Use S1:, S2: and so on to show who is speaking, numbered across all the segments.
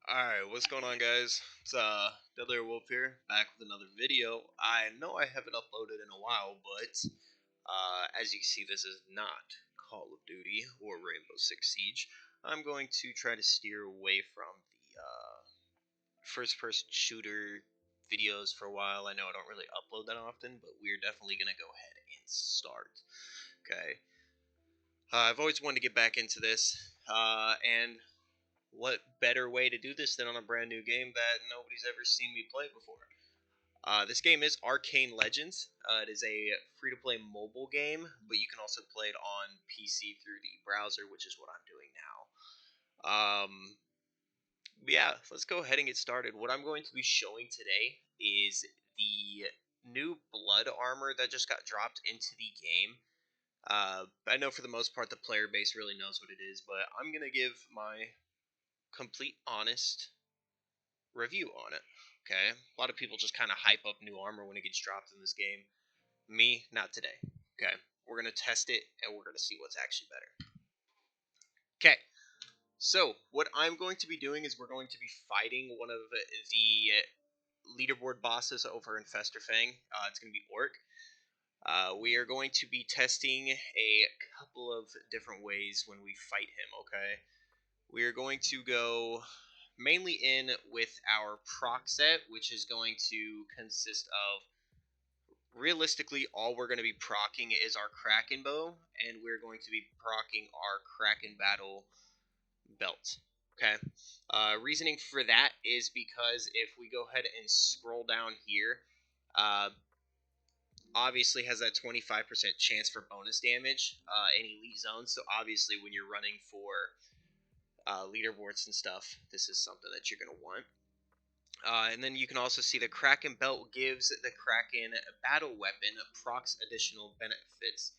S1: Alright, what's going on, guys? It's Deadlier Wolf here, back with another video. I know I haven't uploaded in a while, but as you can see, this is not Call of Duty or Rainbow Six Siege. I'm going to try to steer away from the first-person shooter videos for a while. I know I don't really upload that often, but we're definitely going to go ahead and start. Okay. I've always wanted to get back into this, and what better way to do this than on a brand new game that nobody's ever seen me play before? This game is Arcane Legends. It is a free-to-play mobile game, but you can also play it on PC through the browser, which is what I'm doing now. But yeah, let's go ahead and get started. What I'm going to be showing today is the new blood armor that just got dropped into the game. I know for the most part the player base really knows what it is, but I'm going to give my complete honest review on it. Okay, a lot of people just kind of hype up new armor when it gets dropped in this game. Me, not today. Okay, we're gonna test it and we're gonna see what's actually better. Okay, so what I'm going to be doing is we're going to be fighting one of the leaderboard bosses over in Festerfang. It's gonna be Orc. We are going to be testing a couple of different ways when we fight him. Okay, we are going to go mainly in with our proc set, which is going to consist of, realistically, all we're going to be procking is our Kraken bow, and we're going to be procking our Kraken battle belt. Okay. Reasoning for that is because if we go ahead and scroll down here, uh, obviously has that 25% chance for bonus damage in elite zones. So obviously, when you're running for leaderboards and stuff, this is something that you're going to want. And then you can also see the Kraken belt gives the Kraken battle weapon procs additional benefits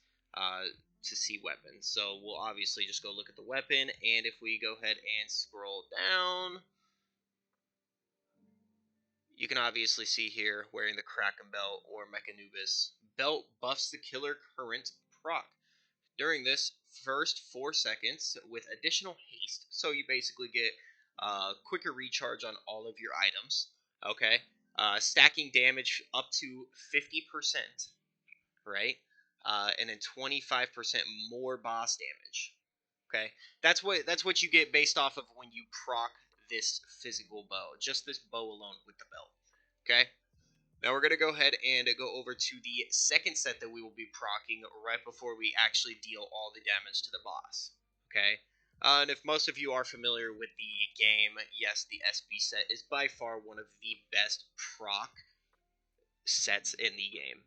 S1: to see weapons. So we'll obviously just go look at the weapon, and if we go ahead and scroll down, you can obviously see here wearing the Kraken belt or Mechanubis. Belt buffs the killer current proc during this first 4 seconds with additional haste. So you basically get quicker recharge on all of your items. Okay, stacking damage up to 50%, right? And then 25% more boss damage. Okay, that's what you get based off of when you proc this physical bow. Just this bow alone with the belt. Okay. Now we're going to go ahead and go over to the second set that we will be proccing right before we actually deal all the damage to the boss. Okay? And if most of you are familiar with the game, yes, the SB set is by far one of the best proc sets in the game.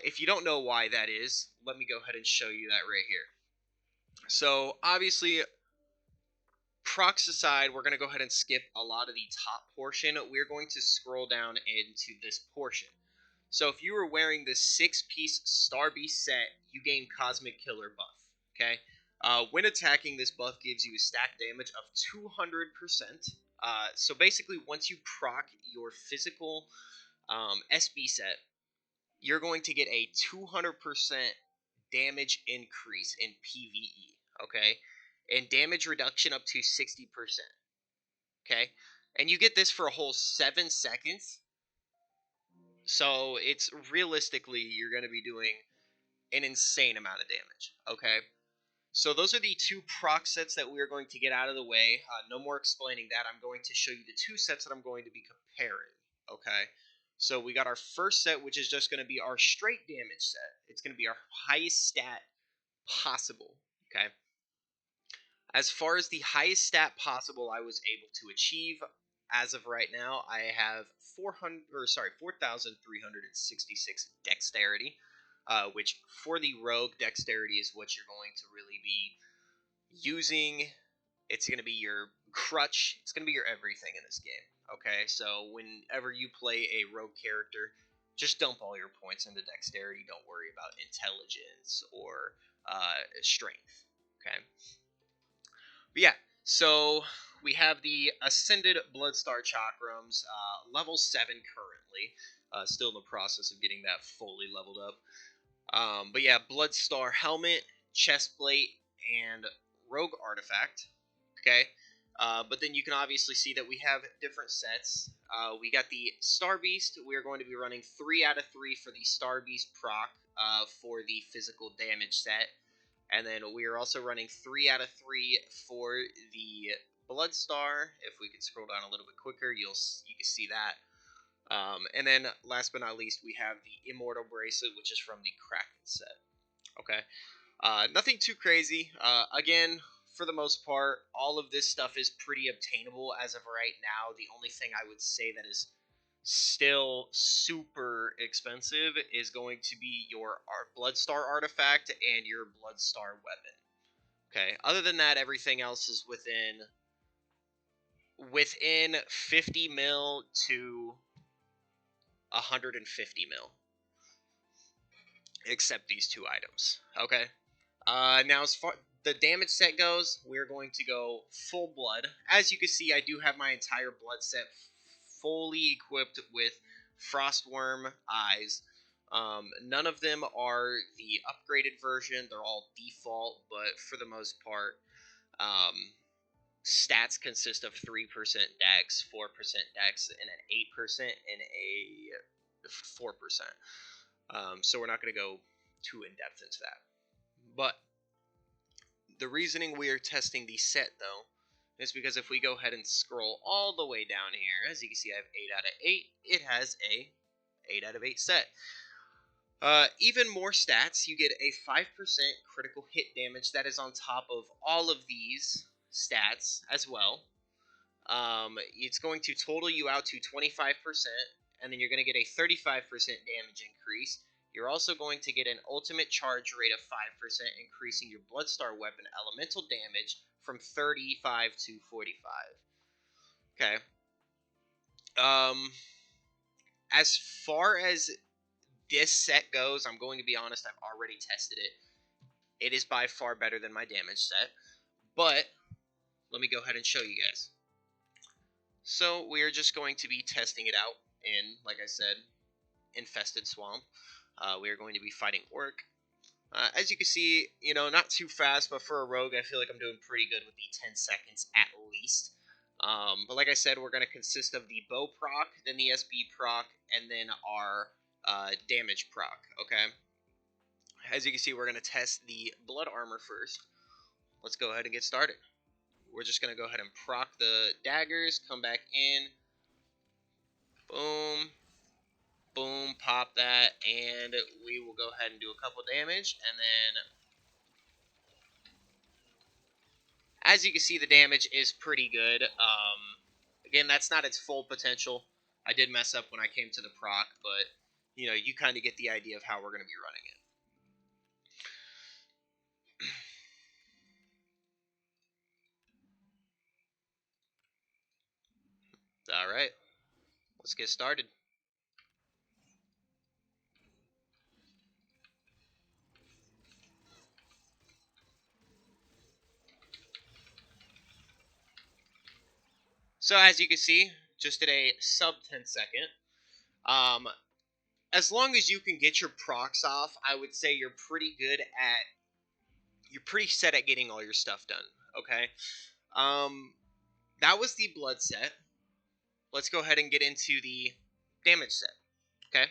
S1: If you don't know why that is, let me go ahead and show you that right here. So, obviously, procs aside, we're going to go ahead and skip a lot of the top portion. We're going to scroll down into this portion. So if you were wearing the 6-piece Star Beast set, you gain Cosmic Killer buff. Okay? When attacking, this buff gives you a stack damage of 200%. So basically, once you proc your physical SB set, you're going to get a 200% damage increase in PvE. Okay? And damage reduction up to 60%. Okay? And you get this for a whole 7 seconds. So it's realistically, you're going to be doing an insane amount of damage. Okay? So those are the two proc sets that we're going to get out of the way. No more explaining that. I'm going to show you the two sets that I'm going to be comparing. Okay? So we got our first set, which is just going to be our straight damage set. It's going to be our highest stat possible. Okay? As far as the highest stat possible I was able to achieve, as of right now, I have 4,366 dexterity, which for the rogue, dexterity is what you're going to really be using. It's going to be your crutch. It's going to be your everything in this game. Okay, so whenever you play a rogue character, just dump all your points into dexterity. Don't worry about intelligence or strength. Okay. But yeah, so we have the Ascended Bloodstar Chakrams, level 7 currently. Still in the process of getting that fully leveled up. But yeah, Bloodstar Helmet, Chestplate, and Rogue Artifact. Okay. But then you can obviously see that we have different sets. We got the Star Beast. We are going to be running 3 out of 3 for the Star Beast proc for the physical damage set. And then we are also running 3 out of 3 for the Blood Star. If we could scroll down a little bit quicker, you can see that. And then last but not least, we have the Immortal Bracelet, which is from the Kraken set. Okay. Nothing too crazy. Again, for the most part, all of this stuff is pretty obtainable as of right now. The only thing I would say that is still super expensive is going to be your Bloodstar artifact and your Bloodstar weapon. Okay. Other than that, everything else is within 50 mil to 150 mil, except these 2 items. Okay. Now, as far the damage set goes, we're going to go full blood. As you can see, I do have my entire blood set fully equipped with Frostworm eyes. None of them are the upgraded version. They're all default, but for the most part, stats consist of 3% dex, 4% dex, and an 8% and a 4%. So we're not going to go too in-depth into that. But the reasoning we are testing the set, though, is because if we go ahead and scroll all the way down here, as you can see, I have 8 out of 8. It has a 8 out of 8 set. Even more stats, you get a 5% critical hit damage that is on top of all of these stats as well. It's going to total you out to 25%, and then you're going to get a 35% damage increase. You're also going to get an ultimate charge rate of 5%, increasing your Bloodstar weapon elemental damage from 35 to 45. Okay. As far as this set goes, I'm going to be honest, I've already tested it. It is by far better than my damage set. But let me go ahead and show you guys. So we are just going to be testing it out in, like I said, Infested Swamp. We are going to be fighting Orc. As you can see, not too fast, but for a rogue, I feel like I'm doing pretty good with the 10 seconds at least. But like I said, we're going to consist of the bow proc, then the SB proc, and then our damage proc, okay? As you can see, we're going to test the blood armor first. Let's go ahead and get started. We're just going to go ahead and proc the daggers, come back in, boom, boom, pop that, and we will go ahead and do a couple damage, and then as you can see, the damage is pretty good. Again, that's not its full potential. I did mess up when I came to the proc, but you kind of get the idea of how we're going to be running it. All right, let's get started. So as you can see, just at a sub 10 second. As long as you can get your procs off, I would say you're pretty set at getting all your stuff done. Okay. That was the blood set. Let's go ahead and get into the damage set. Okay.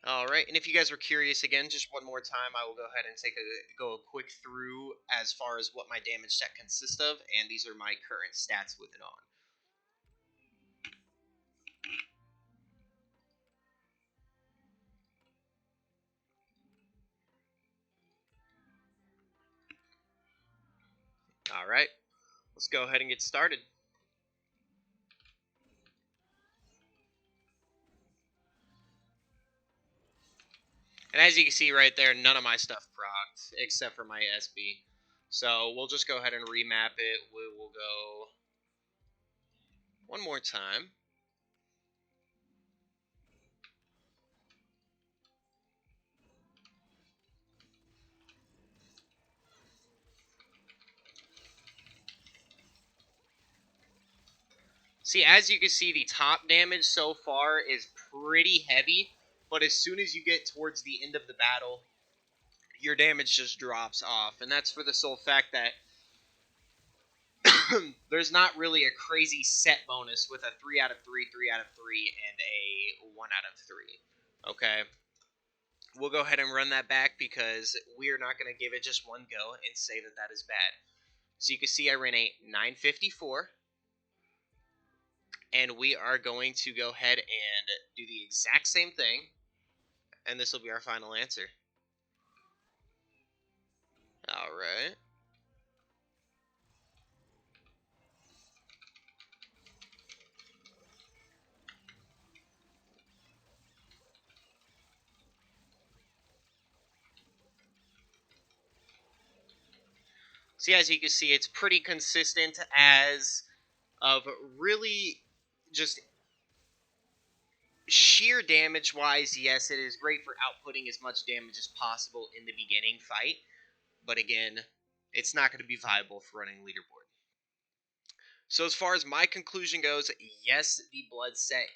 S1: All right, and if you guys were curious again, just one more time, I will go ahead and go a quick through as far as what my damage set consists of, and these are my current stats with it on. All right, let's go ahead and get started. And as you can see right there, none of my stuff procced except for my SB. So we'll just go ahead and remap it. We will go one more time. See, as you can see, the top damage so far is pretty heavy, but as soon as you get towards the end of the battle, your damage just drops off, and that's for the sole fact that there's not really a crazy set bonus with a 3 out of 3, 3 out of 3, and a 1 out of 3. Okay? We'll go ahead and run that back because we're not going to give it just one go and say that that is bad. So you can see I ran a 954, and we are going to go ahead and do the exact same thing, and this will be our final answer. Alright. So as you can see, it's pretty consistent as of really just sheer damage wise. Yes, it is great for outputting as much damage as possible in the beginning fight, but again, it's not going to be viable for running leaderboard. So as far as my conclusion goes, yes, the blood set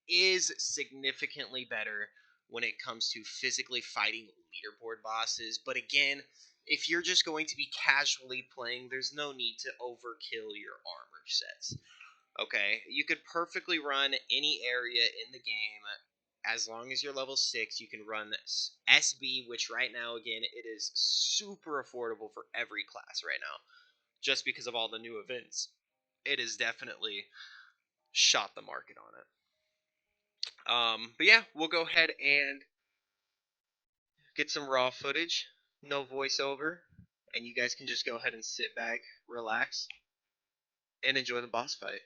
S1: is significantly better when it comes to physically fighting leaderboard bosses, but again, if you're just going to be casually playing, there's no need to overkill your armor sets. Okay, you could perfectly run any area in the game as long as you're level 6. You can run SB, which right now, again, it is super affordable for every class right now, just because of all the new events. It has definitely shot the market on it. But yeah, we'll go ahead and get some raw footage, no voiceover, and you guys can just go ahead and sit back, relax, and enjoy the boss fight.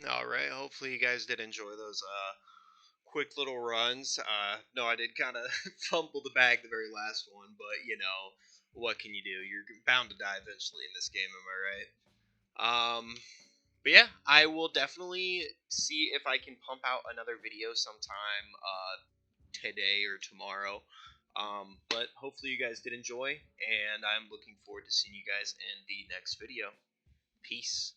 S1: All right. Hopefully, you guys did enjoy those quick little runs. No, I did kind of fumble the bag the very last one, but you know, what can you do? You're bound to die eventually in this game. Am I right? But yeah, I will definitely see if I can pump out another video sometime today or tomorrow. But hopefully you guys did enjoy, and I'm looking forward to seeing you guys in the next video. Peace.